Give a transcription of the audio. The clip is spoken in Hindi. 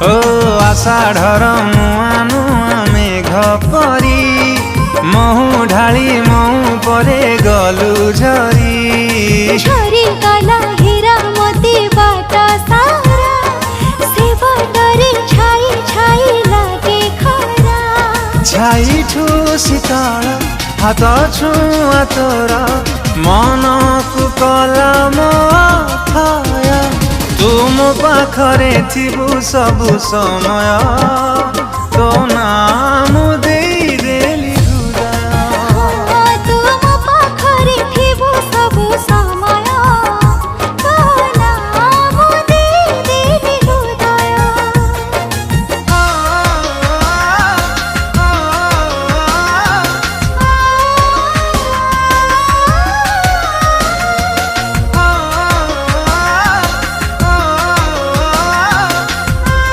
ओ आषाढ़र नुआ नुआ मेघ परी महु ढाली महु परे गलु झरी झरी गला हीरा मोती बाट सारा से बटरे छाई छाई लागे खरा छाई ठू शीतल हाथ छुआ तोर मन को कला मोथाय तुम पाखरे थिबु सबु समय तो नाम